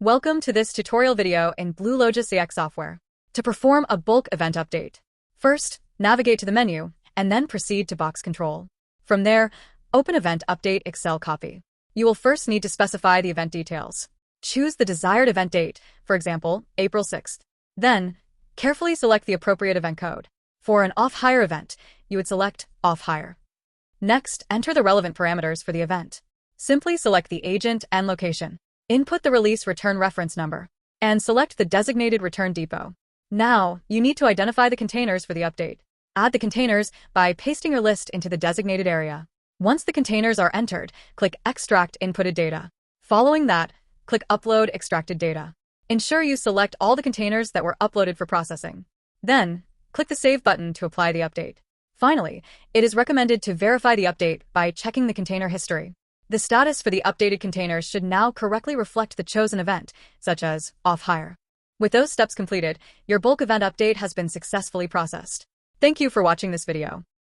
Welcome to this tutorial video in BlueLotus CX software. To perform a bulk event update, first, navigate to the menu, and then proceed to box control. From there, open Event Update Excel copy. You will first need to specify the event details. Choose the desired event date, for example, April 6th. Then, carefully select the appropriate event code. For an OffHire event, you would select OffHire. Next, enter the relevant parameters for the event. Simply select the agent and location. Input the release return reference number, and select the designated return depot. Now, you need to identify the containers for the update. Add the containers by pasting your list into the designated area. Once the containers are entered, click Extract Inputted Data. Following that, click Upload Extracted Data. Ensure you select all the containers that were uploaded for processing. Then, click the Save button to apply the update. Finally, it is recommended to verify the update by checking the container history. The status for the updated containers should now correctly reflect the chosen event, such as OffHire. With those steps completed, your bulk event update has been successfully processed. Thank you for watching this video.